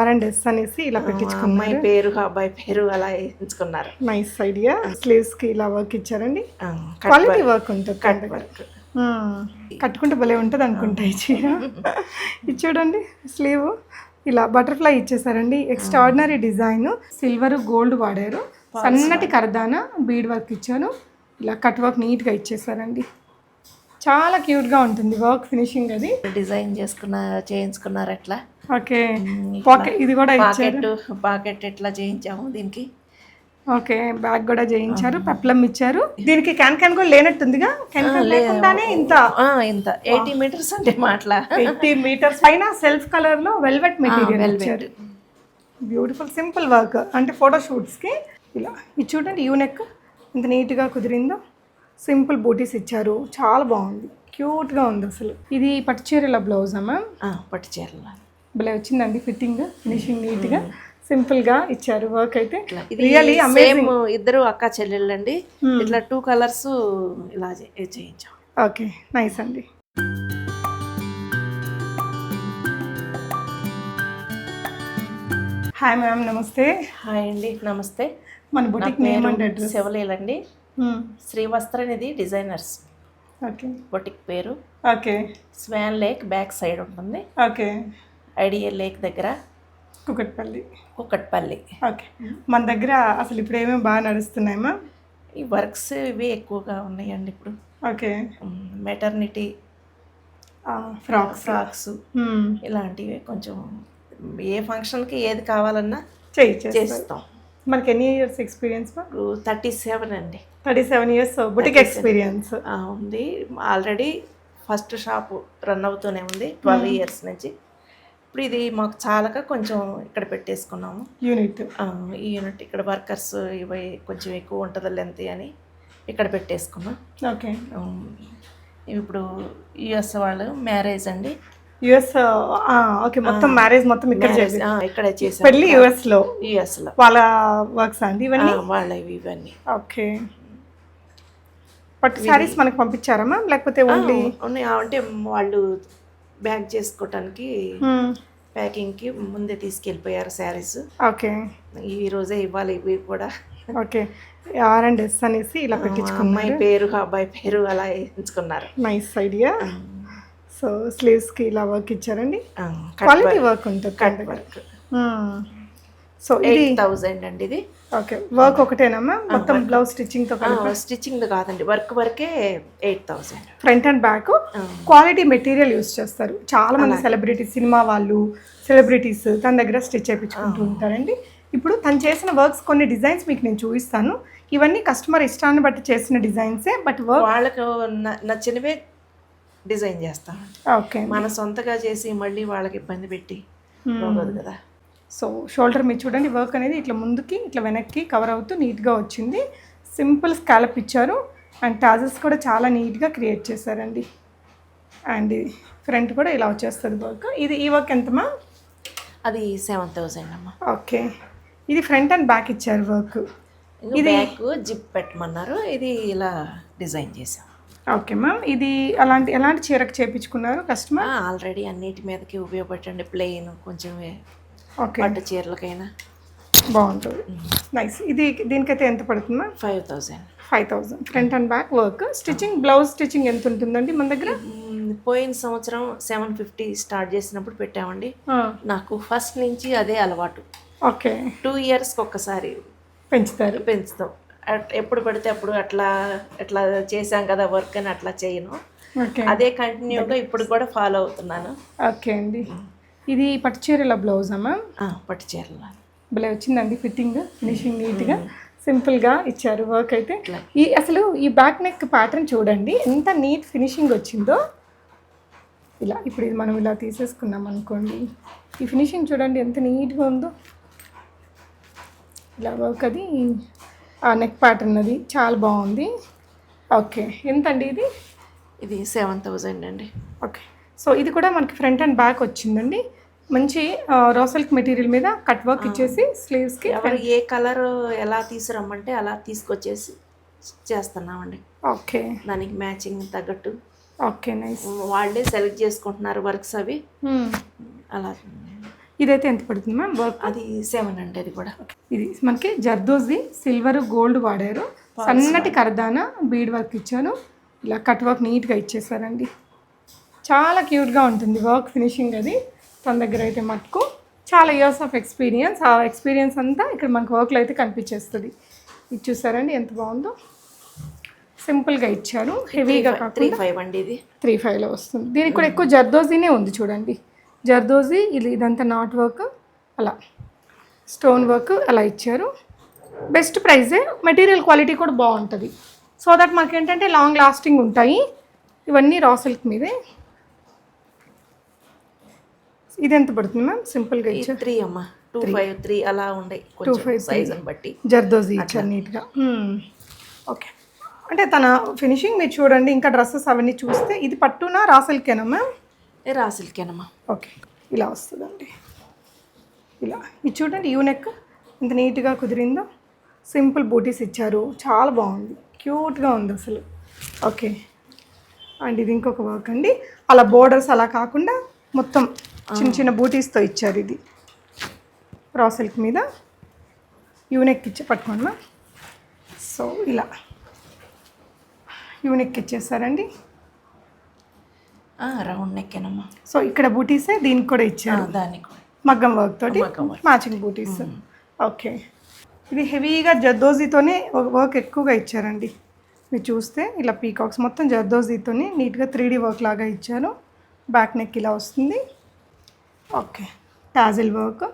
R&S అనేసి ఇలా పెట్టించుకున్నారు. అమ్మాయి పేరు అబ్బాయి పేరు అలా ఎంచుకున్నారు. Nice idea. స్లీవ్స్కి ఇలా వర్క్ ఇచ్చారండి. క్వాలిటీ వర్క్ ఉంటుంది. కట్ వర్క్ కట్టుకుంటే భలే ఉంటుంది అనుకుంటా ఈ చీర. ఇది చూడండి స్లీవ్ ఇలా బటర్ఫ్లై ఇచ్చేసారండి. Extraordinary design. సిల్వర్ గోల్డ్ వాడారు. సన్నటి కరదాన బీడ్ వర్క్ ఇచ్చాను. ఇలా కట్ వర్క్ నీట్గా ఇచ్చేసారండి. చాలా క్యూట్గా ఉంటుంది వర్క్ ఫినిషింగ్. అది డిజైన్ చేయించుకున్నారు ఎట్లా. ఓకే పాకెట్ ఇది కూడా ఇచ్చారు. పాకెట్ ఎట్లా చేయించాము దీనికి. ఓకే బ్యాగ్ కూడా చేయించారు. పెప్లం ఇచ్చారు. దీనికి క్యాన్ కూడా లేనట్టుందిగా. క్యాన్ లేకుండానే ఇంత 80 మీటర్స్ అంటే మాట్లా 80 మీటర్స్ పైన సెల్ఫ్ కలర్ లో వెల్వెట్ మెటీరియల్ ఇచ్చారు. బ్యూటిఫుల్ సింపుల్ వర్క్ అంటే ఫోటో షూట్స్కి ఇలా. ఇది చూడండి యూనెక్ ఇంత నీట్గా కుదిరిందో. సింపుల్ బూటీస్ ఇచ్చారు. చాలా బాగుంది. క్యూట్గా ఉంది అసలు. ఇది పట్టు చీరల బ్లౌజ్ అమ్మా. పట్టు చీరల భలే వచ్చిందండి ఫిట్టింగ్ ఫినిషింగ్ నీట్గా సింపుల్గా ఇచ్చారు. వర్క్ అయితే రియల్లీ అమేజింగ్. ఇద్దరు అక్క చెల్లెళ్ళండి. ఇట్లా 2 కలర్స్ ఇలా చేయించాం. ఓకే నైస్ అండి. హాయ్ మ్యామ్ నమస్తే. హాయ్ అండి నమస్తే. మన బుటిక్ నేమ్ అండ్ అడ్రస్. శివలీలండి. శ్రీవస్త్రనిధి డిజైనర్స్. ఓకే బొటిక్ పేరు. Okay swan lake back side ఉంటుంది. ఓకే ఐడియల్ లేక్ దగ్గర కుకట్పల్లి. ఓకే మన దగ్గర అసలు ఇప్పుడు ఏమేమి బాగా నడుస్తున్నాయమ్మా? ఈ వర్క్స్ ఇవి ఎక్కువగా ఉన్నాయండి ఇప్పుడు. ఓకే మెటర్నిటీ ఫ్రాక్స్ ఇలాంటివి కొంచెం ఏ ఫంక్షన్కి ఏది కావాలన్నా చేస్తాం. మనకి ఎన్ని ఇయర్స్ ఎక్స్పీరియన్స్? 37 అండి. 37 ఇయర్స్ బుటిక్ ఎక్స్పీరియన్స్ ఉంది. ఆల్రెడీ ఫస్ట్ షాప్ రన్ అవుతూనే ఉంది 12 ఇయర్స్ నుంచి. ఇప్పుడు ఇది మాకు చాలక కొంచెం ఇక్కడ పెట్టేసుకున్నాము యూనిట్. ఈ యూనిట్ ఇక్కడ వర్కర్స్ ఇవి కొంచెం ఎక్కువ ఉంటుంది లెంత్ అని ఇక్కడ పెట్టేసుకున్నాం. ఓకే ఇప్పుడు యుఎస్ వాళ్ళు మ్యారేజ్ అండి. యుఎస్ ఓకే మొత్తం మ్యారేజ్ మొత్తం ఇక్కడే చేసాం. పెళ్ళి యుఎస్ లో వాళ్ళ వర్క్స్ అండి ఇవన్నీ. వాళ్ళవి ఇవన్నీ. ఓకే పట్టు శారీస్ మనకు పంపించారమ్మా లేకపోతే ఓన్లీ ఉన్నాయి? అంటే వాళ్ళు బ్యాగ్ చేసుకోవటానికి ప్యాకింగ్కి ముందే తీసుకెళ్ళిపోయారు శారీస్. ఓకే ఈ రోజే ఇవ్వాలి ఇవి కూడా. ఓకే R&S అనేసి ఇలా పెట్టించుకున్నారు. అమ్మాయి పేరు అబ్బాయి పేరు అలా ఎంచుకున్నారు. Nice idea. సో స్లీవ్స్కి ఇలా వర్క్ ఇచ్చారండి. క్వాలిటీ వర్క్ ఉంటుంది. Cut work. సో ఇది 8000 అండి ఇది. ఓకే వర్క్ ఒకటేనమ్మా మొత్తం బ్లౌజ్ స్టిచ్చింగ్తో కలిపి? స్టిచ్చింగ్ కాదండి వర్కే 8000. Front and back quality material use చేస్తారు. చాలా మంది సెలబ్రిటీస్ సినిమా వాళ్ళు సెలబ్రిటీస్ తన దగ్గర స్టిచ్ చేయించుకుంటూ ఉంటారండి. ఇప్పుడు తను చేసిన వర్క్స్ కొన్ని డిజైన్స్ మీకు నేను చూపిస్తాను. ఇవన్నీ కస్టమర్ ఇష్టాన్ని బట్టి చేసిన డిజైన్సే. బట్ వర్క్ వాళ్ళకు నచ్చినవే డిజైన్ చేస్తాం. ఓకే మన సొంతగా చేసి మళ్ళీ వాళ్ళకి ఇబ్బంది పెట్టి పోగదు కదా. సో షోల్డర్ మీరు చూడండి వర్క్ అనేది ఇట్లా ముందుకి ఇట్లా వెనక్కి కవర్ అవుతూ నీట్గా వచ్చింది. సింపుల్ స్కాలప్ ఇచ్చారు అండ్ టాజెస్ కూడా చాలా నీట్గా క్రియేట్ చేశారండి. అండ్ ఫ్రంట్ కూడా ఇలా వచ్చేస్తుంది వర్క్. ఈ వర్క్ ఎంతమా? అది 7000 అమ్మా. ఓకే ఇది ఫ్రంట్ అండ్ బ్యాక్ ఇచ్చారు వర్క్. ఇది బ్యాక్ జిప్ పెట్టమన్నారు. ఇది ఇలా డిజైన్ చేసాం. ఓకే మ్యామ్ ఇది ఎలాంటి చీరకు చేయించుకున్నారు కస్టమర్? ఆల్రెడీ అన్నిటి మీదకి ఉపయోగపడండి. ప్లెయిన్ కొంచెం ఓకే పట్టు చీరలకైనా బాగుంటుంది. నైస్. దీనికైతే ఎంత పడుతుందా? 5000 front and back work. Stitching blouse stitching ఎంత ఉంటుందండి మన దగ్గర? పోయిన సంవత్సరం 750 స్టార్ట్ చేసినప్పుడు పెట్టామండి. నాకు ఫస్ట్ నుంచి అదే అలవాటు. ఓకే 2 ఇయర్స్కి ఒక్కసారి పెంచుతాం. ఎప్పుడు పడితే అప్పుడు అట్లా చేసాం కదా వర్క్ అని అట్లా చేయను. అదే కంటిన్యూగా ఇప్పుడు కూడా ఫాలో అవుతున్నాను. ఓకే అండి ఇది పట్టు చీరల బ్లౌజ్ అమ్మా. పట్టు చీరల భలే వచ్చిందండి ఫిట్టింగ్ ఫినిషింగ్ నీట్గా సింపుల్గా ఇచ్చారు. వర్క్ అయితే అసలు ఈ బ్యాక్ నెక్ ప్యాటర్న్ చూడండి ఎంత నీట్ ఫినిషింగ్ వచ్చిందో. ఇలా ఇప్పుడు ఇది మనం ఇలా తీసేసుకున్నాం అనుకోండి. ఈ ఫినిషింగ్ చూడండి ఎంత నీట్గా ఉందో. ఇలా వర్క్ అది ఆ నెక్ ప్యాటర్న్ అది చాలా బాగుంది. ఓకే ఎంత అండి ఇది 7000 అండి. ఓకే సో ఇది కూడా మనకి ఫ్రంట్ అండ్ బ్యాక్ వచ్చిందండి. మంచి రా సిల్క్ మెటీరియల్ మీద కట్ వర్క్ ఇచ్చేసి స్లీవ్స్కి ఎవరు ఏ కలర్ ఎలా తీసుకురమ్మంటే అలా తీసుకొచ్చేసి చేస్తున్నామండి. ఓకే దానికి మ్యాచింగ్ తగ్గట్టు. Okay nice. వాళ్ళే సెలెక్ట్ చేసుకుంటున్నారు వర్క్స్ అవి అలా. ఇదైతే ఎంత పడుతుంది మ్యామ్ వర్క్? అది 7 అండి. అది కూడా ఇది మనకి జర్దోజీ సిల్వర్ గోల్డ్ వాడారు, సన్నటి కరదాన బీడ్ వర్క్ ఇచ్చారు, ఇలా కట్ వర్క్ నీట్గా ఇచ్చేసారండి. చాలా క్యూట్గా ఉంటుంది వర్క్ ఫినిషింగ్. అది తన దగ్గర అయితే మటుకు చాలా ఇయర్స్ ఆఫ్ ఎక్స్పీరియన్స్, ఆ ఎక్స్పీరియన్స్ అంతా ఇక్కడ మనకు వర్క్లో అయితే కనిపించేస్తుంది. ఇది చూసారండి ఎంత బాగుందో, సింపుల్గా ఇచ్చారు, హెవీగా కాకుండా 3.5 అండి. ఇది 3.5లో వస్తుంది. దీనికి కూడా ఎక్కువ జర్దోజీనే ఉంది చూడండి. జర్దోజీ ఇదంతా నాట్ వర్క్, అలా స్టోన్ వర్క్ అలా ఇచ్చారు. బెస్ట్ ప్రైజే, మెటీరియల్ క్వాలిటీ కూడా బాగుంటుంది. సో దట్ మనకి ఏంటంటే లాంగ్ లాస్టింగ్ ఉంటాయి. ఇవన్నీ రా సిల్క్ మీదే. ఇది ఎంత పడుతుంది మ్యామ్? సింపుల్గా ఇచ్చారు 3 అమ్మా. 2.5 3 అలా ఉండే, 2.5 సైజుని బట్టి జర్దోజీ ఇచ్చారు నీట్గా. ఓకే, అంటే తన ఫినిషింగ్ మీరు చూడండి. ఇంకా డ్రెస్సెస్ అవన్నీ చూస్తే ఇది పట్టునా రా సిల్కేనా మ్యామ్? రా సిల్కేనమ్మా. ఓకే, ఇలా వస్తుందండి. ఇలా ఇది చూడండి, యూనెక్ ఎంత నీట్గా కుదిరిందో. సింపుల్ బూటీస్ ఇచ్చారు, చాలా బాగుంది, క్యూట్గా ఉంది అసలు. ఓకే, అండ్ ఇది ఇంకొక వర్క్ అండి. అలా బోర్డర్స్ అలా కాకుండా మొత్తం చిన్న చిన్న బూటీస్తో ఇచ్చారు. ఇది రా సిల్క్ మీద యూనెక్ ఇచ్చి పట్టుకోండి మ్యామ్. సో ఇలా యూనెక్ ఇచ్చేసారండి. రౌండ్ నెక్కేనమ్మా. సో ఇక్కడ బూటీసే దీనికి కూడా ఇచ్చారు, దానికి మగ్గం వర్క్ తోటి మ్యాచింగ్ బూటీస్. ఓకే, ఇది హెవీగా జర్దోజీతోనే వర్క్ ఎక్కువగా ఇచ్చారండి. మీరు చూస్తే ఇలా పీకాక్స్ మొత్తం జర్దోజీతోని నీట్గా 3D వర్క్ లాగా ఇచ్చారు. బ్యాక్ నెక్ ఇలా వస్తుంది. ఓకే, టాజిల్ వర్క్,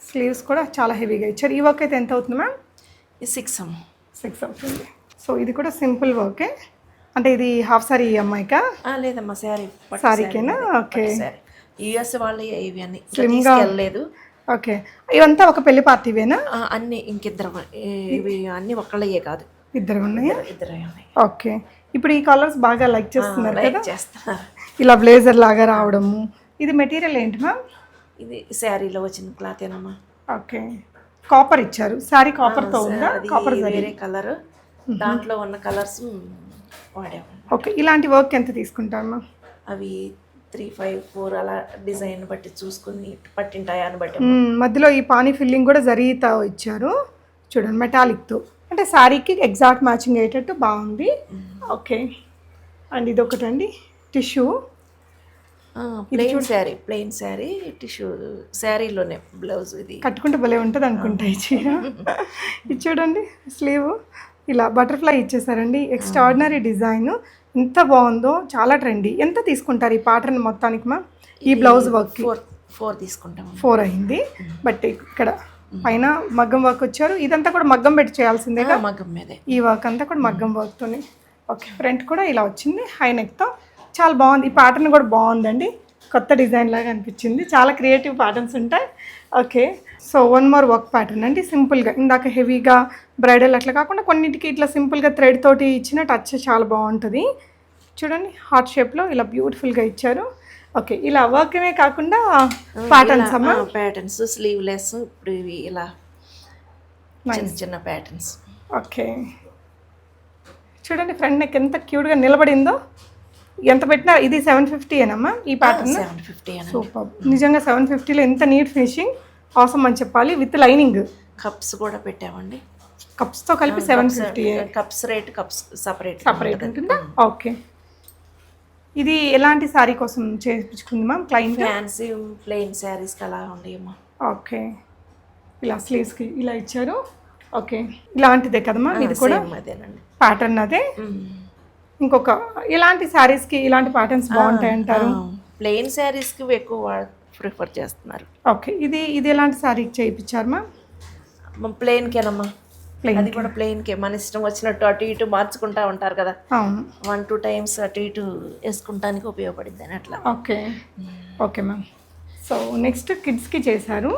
స్లీవ్స్ కూడా చాలా హెవీగా ఇచ్చారు. ఈ వర్క్ అయితే ఎంత అవుతుంది మ్యామ్? 6 అమ్మా. 6 అవుతుంది. సో ఇది కూడా సింపుల్ వర్కే, అంటే ఇది హాఫ్ సారీ అమ్మాయికా? లేదమ్మా, సారీకేనా? ఓకే, యూఎస్ వాళ్ళు ఇవి అన్ని స్లిమ్గా లేదు. ఓకే, ఇవంతా ఒక పెళ్లి పార్టీవేనా? అన్ని ఇంకిద్దరు, ఇవి అన్ని ఒక్కళ్ళయే కాదు, ఇద్దరు ఉన్నాయా? ఇద్దరు ఉన్నాయి. ఓకే, ఇప్పుడు ఈ కలర్స్ బాగా లైక్ చేస్తున్నారు కదా, చేస్తున్నారు. ఇలా బ్లేజర్ లాగా రావడము. ఇది మెటీరియల్ ఏంటి మ్యామ్? ఇది శారీలో వచ్చిన క్లాత్ ఏనమ్మా. ఓకే, కాపర్ ఇచ్చారు, శారీ కాపర్తో ఉందా? కాపర్ వేరే కలర్, దాంట్లో ఉన్న కలర్స్ వాడాము. ఓకే, ఇలాంటి వర్క్ ఎంత తీసుకుంటారు మ్యామ్? అవి 3, 5, 4 అలా డిజైన్ బట్టి చూసుకుని పట్టింటాయని బట్టి. మధ్యలో ఈ పానీ ఫిల్లింగ్ కూడా జరీతో ఇచ్చారు చూడండి, మెటాలిక్తో, అంటే శారీకి ఎగ్జాక్ట్ మ్యాచింగ్ అయ్యేటట్టు బాగుంది. ఓకే, అండ్ ఇది ఒకటండి టిష్యూ, ప్లెయిన్ శారీ టిష్యూ శారీలోనే బ్లౌజ్. ఇది కట్టుకుంటే భలే ఉంటుంది అనుకుంటా ఈ చీర. ఇది చూడండి, స్లీవ్ ఇలా బటర్ఫ్లై ఇచ్చేసారండి, ఎక్స్ట్రాడినరీ డిజైన్, ఎంత బాగుందో, చాలా ట్రెండీ. ఎంత తీసుకుంటారు ఈ ప్యాటర్న్ మొత్తానికి మ్యామ్? ఈ బ్లౌజ్ వర్క్ 4 తీసుకుంటాం. 4 అయింది. బట్ ఇక్కడ పైన మగ్గం వర్క్ వచ్చారు, ఇదంతా కూడా మగ్గం పెట్టి చేయాల్సిందేగా? మగ్గం మీదే ఈ వర్క్ అంతా కూడా మగ్గం వర్క్తోనే. ఓకే, ఫ్రంట్ కూడా ఇలా వచ్చింది హై నెక్తో, చాలా బాగుంది. ఈ ప్యాటర్న్ కూడా బాగుందండి, కొత్త డిజైన్ లాగా అనిపించింది. చాలా క్రియేటివ్ ప్యాటర్న్స్ ఉంటాయి. Okay, so 1 more work pattern అండి, సింపుల్గా ఇందాక హెవీగా బ్రైడల్ అట్లా కాకుండా కొన్నిటికి ఇట్లా సింపుల్గా థ్రెడ్ తోటి ఇచ్చిన టచ్ చాలా బాగుంటుంది. చూడండి, హార్ట్ షేప్లో ఇలా బ్యూటిఫుల్గా ఇచ్చారు. ఓకే, ఇలా వర్క్నే కాకుండా ప్యాటర్న్స్ అమ్మా? ప్యాటర్న్స్ స్లీవ్లెస్, ఇప్పుడు ఇవి ఇలా చిన్న చిన్న ప్యాటర్న్స్. ఓకే, చూడండి ఫ్రంట్ నెక్ ఎంత క్యూట్గా నిలబడిందో. ఎంత పెట్టినా ఇది 750 ఏనమ్మా ఈ ప్యాటర్న్? 750. సూపర్, నిజంగా 750లో ఎంత నీట్ ఫినిషింగ్, అవసరం అని చెప్పాలి. విత్ లైనింగ్ కప్స్ కూడా పెట్టామండి, కప్స్తో కలిపి 750. కప్స్ రేట్, కప్స్ సపరేట్ ఉంటుందా? ఓకే, ఇది ఎలాంటి శారీ కోసం చేయించుకుంది మ్యామ్ క్లయింట్? ఫ్యాన్సీ ప్లెయిన్ శారీస్కి అలా ఉండేమ్మా. ఓకే, ఇలా స్లీవ్స్కి ఇలా ఇచ్చారు. ఓకే, ఇలాంటిదే కదమ్మా ఇది కూడా? అదేనండి ప్యాటర్న్ అదే. ఇంకొక ఇలాంటి శారీస్కి ఇలాంటి ప్యాటర్న్స్ బాగుంటాయి అంటారు? ప్లెయిన్ శారీస్కి ఎక్కువ ప్రిఫర్ చేస్తున్నారు. ఓకే, ఇది ఎలాంటి శారీకి చేయించారు మ్యామ్? ప్లెయిన్కేనమ్మా. అది కూడా ప్లెయిన్కే, మన ఇష్టం వచ్చినట్టు అటు ఇటు మార్చుకుంటా ఉంటారు కదా, 1-2 టైమ్స్ అటు ఇటు వేసుకుంటానికి ఉపయోగపడింది అని అట్లా. Okay, okay ma'am. So next కిడ్స్కి చేశారు,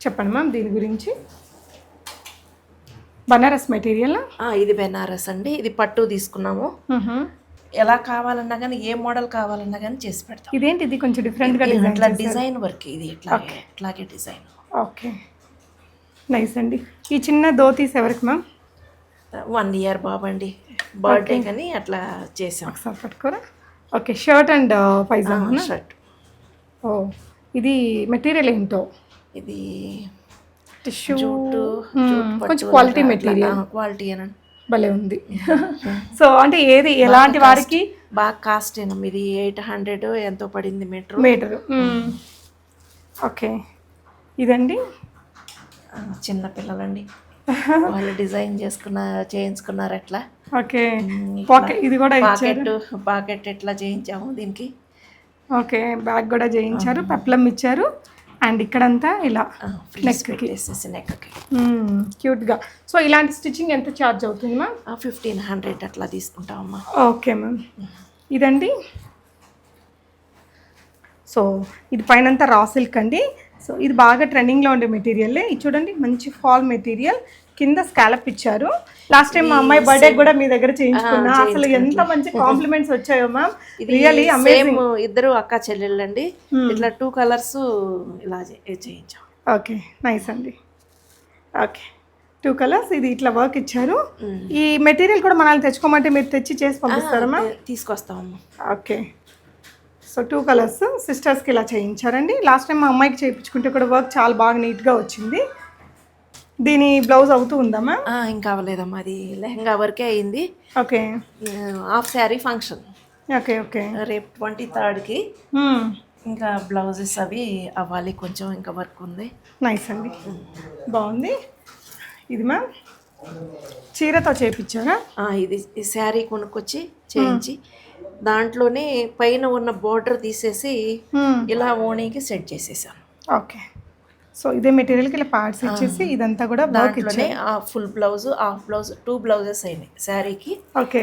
చెప్పండి మ్యామ్ దీని గురించి. బనారస్ మెటీరియల్? ఇది బెనారస్ అండి, ఇది పట్టు తీసుకున్నాము. ఎలా కావాలన్నా కానీ, ఏ మోడల్ కావాలన్నా కానీ చేసి పెడతాం. ఇదేంటి, ఇది కొంచెం డిఫరెంట్గా డిజైన్ వర్క్, ఇది ఇట్లాగే డిజైన్. ఓకే, నైస్ అండి. ఈ చిన్న ధోతీస్ ఎవరికి మ్యామ్? 1 ఇయర్ బాబు అండి, బర్త్డే కానీ అట్లా చేసాం. ఒకసారి పట్టుకోరా. Okay, shirt and pyjama. Shirt. ఓ, ఇది మెటీరియల్ ఏంటో? ఇది టిష్యూ, జూటు, కొంచెం క్వాలిటీ మెటీరియల్. క్వాలిటీ అనండి, భలే ఉంది. సో అంటే ఏది ఎలాంటి వారికి బాగా కాస్ట్ ఏనా ఇది 800 ఎంతో పడింది మీటరు. ఓకే, ఇదండి చిన్న పిల్లలండి, వాళ్ళు డిజైన్ చేయించుకున్నారు ఎట్లా. ఓకే, పాకెట్ ఇది కూడా పాకెట్ ఎట్లా చేయించాము దీనికి. ఓకే, బ్యాగ్ కూడా చేయించారు, పెప్లం ఇచ్చారు, అండ్ ఇక్కడంతా ఇలా నెక్కి క్యూట్గా. సో ఇలాంటి స్టిచ్చింగ్ ఎంత ఛార్జ్ అవుతుంది మ్యామ్? 1500 అట్లా తీసుకుంటామమ్మా. Okay ma'am. ఇదండి, సో ఇది పైనంతా రా సిల్క్ అండి. సో ఇది బాగా ట్రెండింగ్లో ఉండే మెటీరియల్. ఇది చూడండి, మంచి ఫాల్ మెటీరియల్, కింద స్కాలప్ ఇచ్చారు. లాస్ట్ టైం మా అమ్మాయి బర్త్డే కూడా మీ దగ్గర చేయించుకున్నా, అసలు ఎంత మంచి కాంప్లిమెంట్స్ వచ్చాయో మ్యామ్, రియల్లీ అమేజింగ్. ఇద్దరు అక్క చెల్లెళ్ళండి, ఇట్లా 2 కలర్స్ ఇలా చేయించాం. ఓకే, నైస్ అండి. ఓకే, 2 కలర్స్, ఇది ఇట్లా వర్క్ ఇచ్చారు. ఈ మెటీరియల్ కూడా మనల్ని తెచ్చుకోమంటే మీరు తెచ్చి చేసి పంపిస్తారా మ్యామ్? తీసుకొస్తామమ్మా. ఓకే, సో 2 కలర్స్ సిస్టర్స్కి ఇలా చేయించారండి. లాస్ట్ టైం మా అమ్మాయికి చేయించుకుంటే కూడా వర్క్ చాలా బాగా నీట్గా వచ్చింది. దీని బ్లౌజ్ అవుతూ ఉందా మ్యామ్? ఇంకా అవ్వలేదమ్మా, అది లెహంగా వరకే అయింది. Okay, half sari function. Okay okay, రేపు 23కి ఇంకా బ్లౌజెస్ అవి అవ్వాలి, కొంచెం ఇంకా వర్క్ ఉంది. నైస్ అండి, బాగుంది. ఇది మ్యామ్ చీరతో చేయించారా? ఇది శారీ కొనుక్కొచ్చి చేయించి దాంట్లోనే పైన ఉన్న బోర్డర్ తీసేసి ఇలా ఓణీకి సెట్ చేసేసాను. ఓకే, సో ఇదే మెటీరియల్కి ఇలా పార్ట్స్ ఇచ్చేసి ఇదంతా కూడా దాంట్లోనే full blouse, half blouse, 2 blouses అయినాయి శారీకి. ఓకే,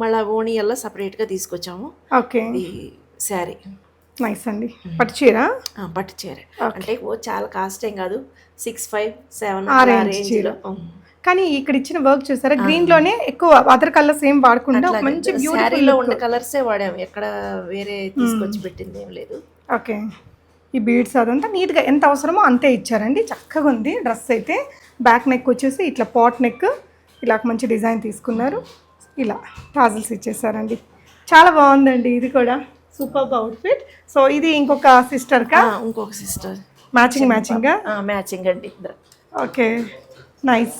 మళ్ళీ ఓణీ అలా సపరేట్గా తీసుకొచ్చాము. ఓకే, ఈ శారీ నైస్ అండి. పట్టు చీర? పట్టు చీర అంటే చాలా కాస్ట్ ఏం కాదు, 6,500-7 ఆ రేంజ్లో. కానీ ఇక్కడ ఇచ్చిన వర్క్ చూసారా, గ్రీన్ లోనే ఎక్కువ అదర్ కలర్స్ ఏం వాడకుండా మంచి శారీలో ఉన్న కలర్సే వాడాము, ఎక్కడ వేరే తీసుకొచ్చి పెట్టింది ఏం లేదు. ఓకే, ఈ బీడ్స్ అదంతా నీట్గా ఎంత అవసరమో అంతే ఇచ్చారండి, చక్కగా ఉంది. డ్రెస్ అయితే బ్యాక్ నెక్ వచ్చేసి ఇట్లా పాట్ నెక్, ఇలా మంచి డిజైన్ తీసుకున్నారు, ఇలా టాజల్స్ ఇచ్చేసారండి, చాలా బాగుందండి. ఇది కూడా సూపర్ అవుట్ఫిట్. సో ఇది ఇంకొక సిస్టర్కా? ఇంకొక సిస్టర్, మ్యాచింగ్ అండి ఇద్దరు. ఓకే, నైస్,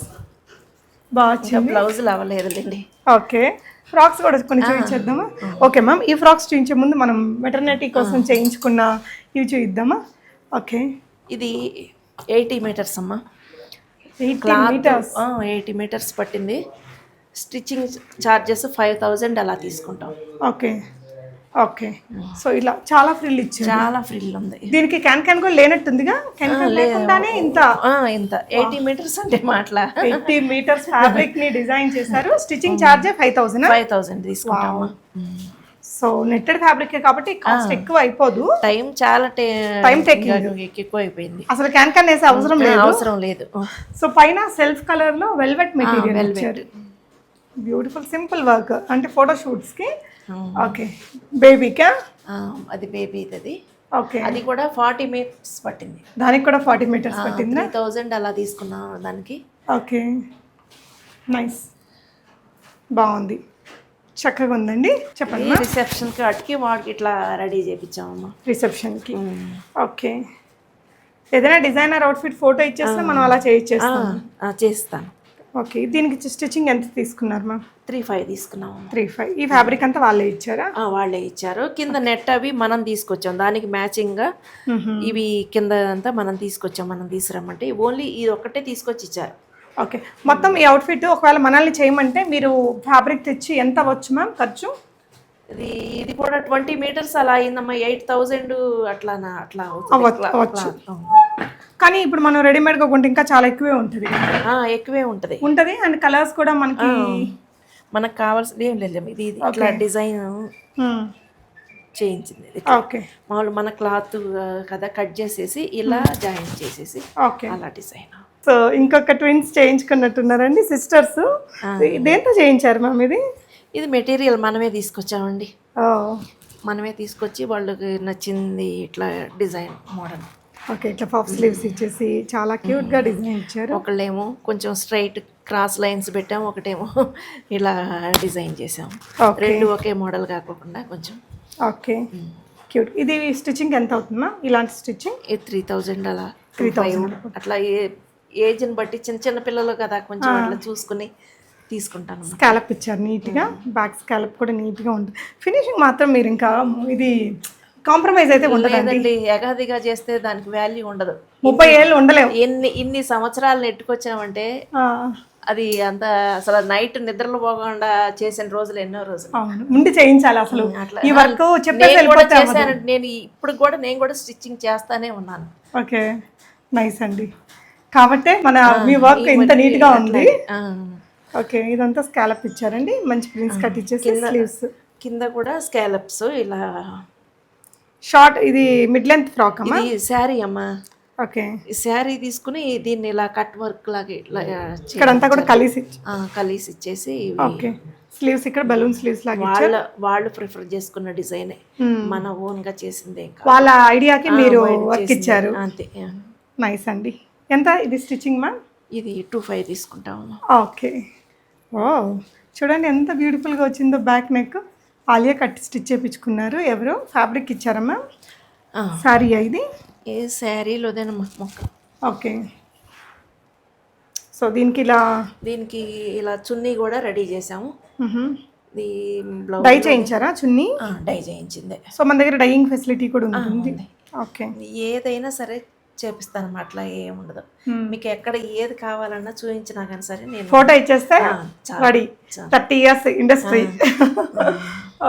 బాగా వచ్చింది. బ్లౌజులు అవ్వలేదులేండి. ఓకే, ఫ్రాక్స్ కూడా కొన్ని చూపించేద్దామా? ఓకే మ్యామ్, ఈ ఫ్రాక్స్ చూపించే ముందు మనం మెటర్నిటీ కోసం చేయించుకున్న ఇవి చూద్దామా? ఓకే, ఇది 80 మీటర్స్ అమ్మా. 80 మీటర్స్ పట్టింది. స్టిచ్చింగ్ ఛార్జెస్ 5000 అలా తీసుకుంటాం. ఓకే ఓకే, సో ఇలా చాలా ఫ్రిల్ ఇచ్చారు, చాలా ఫ్రిల్ ఉంది. దీనికి క్యాన్ కూడా లేనట్టుందిగా, లేకుండానే ఇంత 80 మీటర్స్ అంటే మాట్లా 80 మీటర్స్ ఫ్యాబ్రిక్ ని డిజైన్ చేశారు. స్టిచ్చింగ్ ఛార్జ్ 5000 తీసుకుంటాము. సో నెట్టెడ్ ఫ్యాబ్రిక్ కాబట్టి కాస్ట్ ఎక్కువ అయిపోదు, టైం చాలా టైం ఎక్కువ అయిపోయింది. అసలు క్యాన్ వేసే అవసరం లేదు. సో పైన సెల్ఫ్ కలర్ లో వెల్వెట్ మెటీరియల్ ఇచ్చారు, బ్యూటిఫుల్ సింపుల్ వర్క్, అంటే ఫోటో షూట్స్ కి. ఓకే, బేబీకా? అది బేబీ, అది. ఓకే, అది కూడా 40 మీటర్స్ పట్టింది. దానికి కూడా 40 మీటర్స్ పట్టింది. 3000 అలా తీసుకున్నాం దానికి. ఓకే, నైస్, బాగుంది, చక్కగా ఉందండి. చెప్పండి. రిసెప్షన్కి వాటికి ఇట్లా రెడీ చేయించామమ్మా, రిసెప్షన్కి. ఓకే, ఏదైనా డిజైనర్ అవుట్ఫిట్ ఫోటో ఇచ్చేస్తే మనం అలా చేస్తాను. ఓకే, దీనికి స్టిచ్చింగ్ ఎంత తీసుకున్నారు మ్యామ్? 3,500 తీసుకున్నాము. 3,500. ఈ ఫ్యాబ్రిక్ అంతా వాళ్ళే ఇచ్చారా? వాళ్ళే ఇచ్చారు. కింద నెట్ అవి మనం తీసుకొచ్చాం, దానికి మ్యాచింగ్గా ఇవి కింద అంతా మనం తీసుకొచ్చాం, మనం తీసుకురమ్మంటే ఓన్లీ ఇది ఒక్కటే తీసుకొచ్చి ఇచ్చారు. ఓకే, మొత్తం ఈ అవుట్ఫిట్ ఒకవేళ మనల్ని చేయమంటే మీరు ఫ్యాబ్రిక్ తెచ్చి ఎంత అవ్వచ్చు మ్యామ్ ఖర్చు? ఇది కూడా 20 మీటర్స్ అలా అయిందమ్మా, 8000 అట్లా అవ్వచ్చు. కానీ ఇప్పుడు మనం రెడీమేడ్గా కొంటే ఇంకా చాలా ఎక్కువే ఉంటుంది. ఉంటుంది అండ్ కలర్స్ కూడా మనకు కావాల్సింది ఏం లేదు. ఇది ఇట్లా డిజైన్ చేయించింది. ఓకే, మామూలు మన క్లాత్ కదా కట్ చేసేసి ఇలా జాయిన్ చేసేసి అలా డిజైన్. సో ఇంకొక ట్విన్స్ చేయించుకున్నట్టున్నారండి సిస్టర్స్. దేంతో చేయించారు మ్యామ్ ఇది? ఇది మెటీరియల్ మనమే తీసుకొచ్చామండి, మనమే తీసుకొచ్చి వాళ్ళకి నచ్చింది ఇట్లా డిజైన్ మోడల్. ఓకే, ఇట్లా పఫ్ స్లీవ్స్ ఇచ్చేసి చాలా క్యూట్గా డిజైన్ ఇచ్చారు. ఒకళ్ళేమో కొంచెం స్ట్రైట్ క్రాస్ లైన్స్ పెట్టాము, ఒకటేమో ఇలా డిజైన్ చేసాము. రెండు ఒకే మోడల్ కాకుండా కొంచెం ఓకే, క్యూట్. ఇది స్టిచ్చింగ్ ఎంత అవుతుందా ఇలాంటి స్టిచ్చింగ్? 3000 అలా 3000 అట్లా ఏజ్ని బట్టి చిన్న చిన్న పిల్లలు కదా కొంచెం అట్లా చూసుకుని తీసుకుంటాను. స్కాలప్ ఇచ్చారు నీట్గా, బ్యాక్ స్కాలప్ కూడా నీట్గా ఉంటుంది. ఫినిషింగ్ మాత్రం మీరు ఇంకా ఇది కాంప్రమైజ్ అయితే ఉండదండి. ఎగాదిగా చేస్తే దానికి వాల్యూ ఉండదు. 30 ఏళ్ళు ఉండలేము. ఇన్ని సంవత్సరాలు నెట్టుకొచ్చామంటే అది అంత అసలు నైట్ నిద్రలు పోకుండా చేసిన రోజులు ఎన్నో రోజులు. ముందు చేయించాలి అసలు ఈ వర్క్ చేశాను. నేను కూడా స్టిచ్చింగ్ చేస్తానే ఉన్నాను. ఓకే, నైస్ అండి. కాబట్టి మీ వర్క్ ఇంత నీట్ గా ఉంది. ఓకే, ఇదంతా స్కాలప్ ఇచ్చారండి, మంచి ప్రిన్స్ కట్ ఇచ్చేసి స్లీవ్స్ కింద కూడా స్కాలప్స్ ఇలా షార్ట్. ఇది మిడ్ లెంత్ ఫ్రాక్ అమ్మా? ఇది శారీ అమ్మా. ఓకే, ఈ శారీ తీసుకుని దీన్ని ఇలా కట్ వర్క్ లాగా ఇట్లా ఇక్కడంతా కూడా కలిసి ఇచ్చేసి. ఓకే, స్లీవ్స్ ఇక్కడ బెలూన్ స్లీవ్స్ లాగా వాళ్ళు ప్రిఫర్ చేసుకున్న డిజైనే, మన ఓన్ గా చేసిందే, వాళ్ళ ఐడియాకి మీరు వర్క్ ఇచ్చారు. అంతే. నైస్ అండి. ఎంత ఇది స్టిచ్చింగ్ మా? ఇది 2500 తీసుకుంటాము. ఓకే, ఓ చూడండి ఎంత బ్యూటిఫుల్గా వచ్చిందో. Back neck Alia cut stitch చేయించుకున్నారు. ఎవరు ఫ్యాబ్రిక్ ఇచ్చారమ్మా? శారీ ఇది? ఏ శారీలోదేనమ్మా మొక్క. ఓకే, సో దీనికి ఇలా చున్నీ కూడా రెడీ చేసాము. డై చేయించారా చున్నీ? డై చేయించిందే. సో మన దగ్గర డైయింగ్ ఫెసిలిటీ కూడా ఉంటుంది. ఓకే, ఏదైనా సరే చేపిస్తాను అట్లా ఏముండదు. మీకు ఎక్కడ ఏది కావాలన్నా చూపించినా కానీ సరే నేను ఫోటో ఇచ్చేస్తే ready. 30 years industry.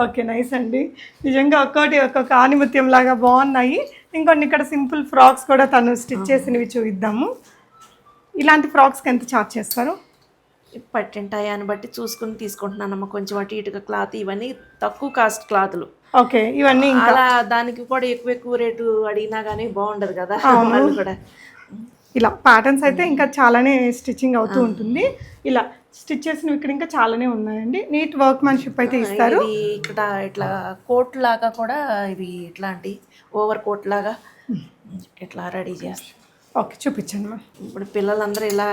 Okay, nice అండి. నిజంగా ఒక్కొక్క ఆనిముత్యం లాగా బాగున్నాయి. ఇంకొన్ని ఇక్కడ సింపుల్ ఫ్రాక్స్ కూడా తను స్టిచ్ చేసినవి చూద్దాము. ఇలాంటి ఫ్రాక్స్కి ఎంత ఛార్జ్ చేస్తారు? పట్టింటాయని బట్టి చూసుకుని తీసుకుంటున్నానమ్మా. కొంచెం అటు ఇటుగా క్లాత్ ఇవన్నీ తక్కువ కాస్ట్ క్లాతులు. ఓకే, ఇవన్నీ అలా దానికి కూడా ఎక్కువ రేటు అడిగినా కానీ బాగుండదు కదా. కూడా ఇలా ప్యాటర్న్స్ అయితే ఇంకా చాలానే స్టిచ్చింగ్ అవుతూ ఉంటుంది. ఇలా స్టిచ్ చేసినవి ఇక్కడ ఇంకా చాలానే ఉన్నాయండి. నీట్ వర్క్ మ్యాన్షిప్ అయితే ఇస్తారు. ఇక్కడ ఇట్లా కోట్ లాగా కూడా ఇవి ఇట్లాంటి ఓవర్ కోట్ లాగా ఇట్లా రెడీ చేస్తారు. ఓకే, చూపించండి మ్యామ్. ఇప్పుడు పిల్లలందరూ ఇలా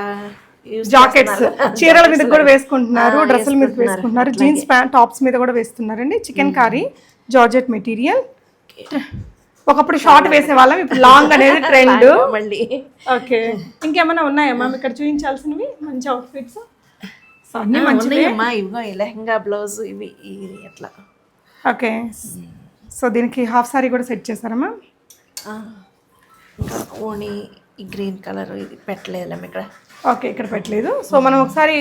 జాకెట్స్ చీరల మీద కూడా వేసుకుంటున్నారు, డ్రెస్సుల మీద వేసుకుంటున్నారు, జీన్స్ ప్యాంట్ టాప్స్ మీద కూడా వేస్తున్నారండి. Chicken curry georgette material. ఒకప్పుడు షార్ట్ వేసే వాళ్ళం, ఇప్పుడు లాంగ్ అనేది ట్రెండ్ మళ్ళీ. ఓకే, ఇంకేమైనా ఉన్నాయా మ్యామ్ ఇక్కడ చూపించాల్సినవి మంచి అవుట్ఫిట్స్? అన్నీ మంచిగా ఇవిగో లెహంగా బ్లౌజ్ ఇవి అట్లా. ఓకే, సో దీనికి హాఫ్ సారీ కూడా సెట్ చేశారా మ్యామ్? ఇంకా ఓణి ఈ గ్రీన్ కలర్ ఇది పెట్టలేదు ఇక్కడ. ఓకే, ఇక్కడ పెట్టలేదు. సో మనం ఒకసారి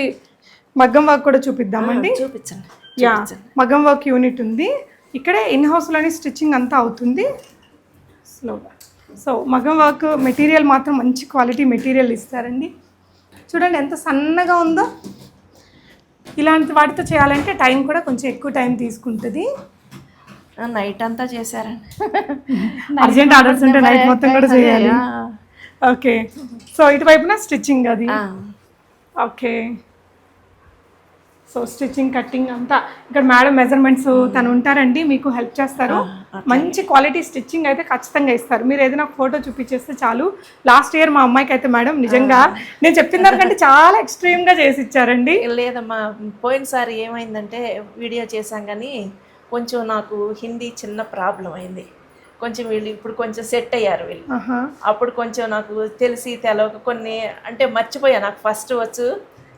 మగ్గం వర్క్ కూడా చూపిద్దామండి. చూపించండి. యా, మగ్గం వర్క్ యూనిట్ ఉంది ఇక్కడే. ఇన్ హౌస్లోనే స్టిచ్చింగ్ అంతా అవుతుంది స్లోగా. సో మగ్గం వర్క్ మెటీరియల్ మాత్రం మంచి క్వాలిటీ మెటీరియల్ ఇస్తారండి. చూడండి ఎంత సన్నగా ఉందో. ఇలాంటి వాటితో చేయాలంటే టైం కూడా కొంచెం ఎక్కువ టైం తీసుకుంటుంది. నైట్ అంతా చేశారండి. అర్జెంట్ ఆర్డర్స్ ఉంటే నైట్ మొత్తం కూడా చేయాలి. ఓకే, సో ఇటువైపున స్టిచ్చింగ్ అది. ఓకే, సో స్టిచ్చింగ్ కట్టింగ్ అంతా ఇక్కడ మేడం మెజర్మెంట్స్ తను ఉంటారండి, మీకు హెల్ప్ చేస్తారు. మంచి క్వాలిటీ స్టిచ్చింగ్ అయితే ఖచ్చితంగా ఇస్తారు. మీరు ఏదైనా ఫోటో చూపించేస్తే చాలు. లాస్ట్ ఇయర్ మా అమ్మాయికి అయితే మేడం నిజంగా నేను చెప్పిన దానికంటే చాలా ఎక్స్ట్రీమ్గా చేసి ఇచ్చారండి. లేదమ్మా, పోయినసారి ఏమైందంటే వీడియో చేశాం కానీ కొంచెం నాకు హిందీ చిన్న ప్రాబ్లం అయింది. కొంచెం వీళ్ళు ఇప్పుడు కొంచెం సెట్ అయ్యారు వీళ్ళు. అప్పుడు కొంచెం నాకు తెలిసి తెలవక కొన్ని అంటే మర్చిపోయా. నాకు ఫస్ట్ వచ్చు,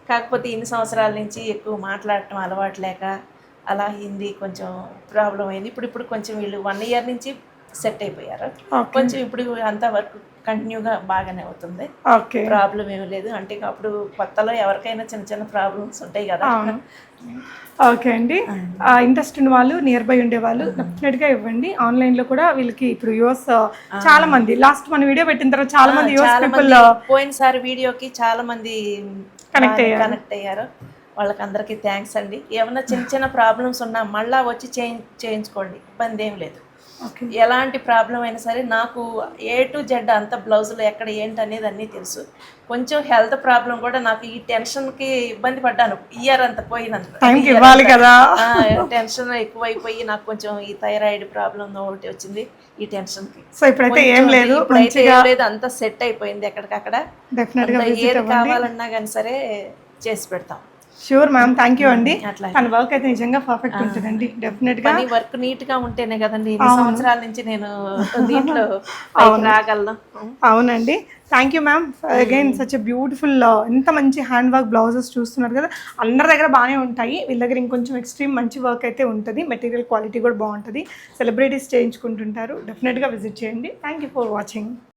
కాకపోతే ఇన్ని సంవత్సరాల నుంచి ఎక్కువ మాట్లాడటం అలవాటు లేక అలా హిందీ కొంచెం ప్రాబ్లం అయింది. ఇప్పుడు కొంచెం వీళ్ళు 1 year నుంచి సెట్ అయిపోయారు. కొంచెం ఇప్పుడు అంతా వర్క్ కంటిన్యూగా బాగానే అవుతుంది. ప్రాబ్లం ఏమీ లేదు. అంటే అప్పుడు కొత్తలో ఎవరికైనా చిన్న చిన్న ప్రాబ్లమ్స్ ఉంటాయి కదా. ఓకే అండి, ఇంట్రెస్ట్ ఉన్న వాళ్ళు నియర్ బై ఉండేవాళ్ళు డెఫినెట్గా ఇవ్వండి. ఆన్లైన్లో కూడా వీళ్ళకి ఇప్పుడు యూఎస్ చాలా మంది లాస్ట్ మన వీడియో పెట్టిన తర్వాత చాలా మంది యూఎస్ పీపుల్ పోయినసారి వీడియోకి చాలా మంది కనెక్ట్ అయ్యారు. వాళ్ళకి అందరికీ థ్యాంక్స్ అండి. ఏమన్నా చిన్న చిన్న ప్రాబ్లమ్స్ ఉన్నా మళ్ళీ వచ్చి చేయించుకోండి, ఇబ్బంది ఏం లేదు. ఎలాంటి ప్రాబ్లం అయినా సరే నాకు A to Z అంత బ్లౌజులు ఎక్కడ ఏంటి అనేది అన్నీ తెలుసు. కొంచెం హెల్త్ ప్రాబ్లం కూడా నాకు ఈ టెన్షన్కి ఇబ్బంది పడ్డాను. ఇయర్ అంత పోయినంత టెన్షన్ ఎక్కువైపోయి నాకు కొంచెం ఈ థైరాయిడ్ ప్రాబ్లం ఒకటి వచ్చింది ఈ టెన్షన్కి. సో ఇప్పుడైతే ఏం లేదు, అంతా సెట్ అయిపోయింది. ఎక్కడికక్కడ ఏది కావాలన్నా కానీ సరే చేసి పెడతాం. షూర్ మ్యామ్, థ్యాంక్ యూ అండి. అట్లా తన వర్క్ అయితే నిజంగా పర్ఫెక్ట్ ఉంటుందండి డెఫినెట్గా. పని వర్క్ నీట్ గా ఉంటేనే కదండి ఇన్ని సంవత్సరాల నుంచి నేను దీంట్లో పైకి రాగలను. అవునండి, thank you ma'am again such a beautiful. ఎంత మంచి హ్యాండ్ వర్క్ బ్లౌజెస్ చూస్తున్నారు కదా, అందరి దగ్గర బాగానే ఉంటాయి, వీళ్ళ దగ్గర ఇంకొంచెం ఎక్స్ట్రీమ్ మంచి వర్క్ అయితే ఉంటుంది, మెటీరియల్ క్వాలిటీ కూడా బాగుంటుంది, సెలబ్రిటీస్ చేయించుకుంటుంటారు. డెఫినెట్గా విజిట్ చేయండి. Thank you for watching.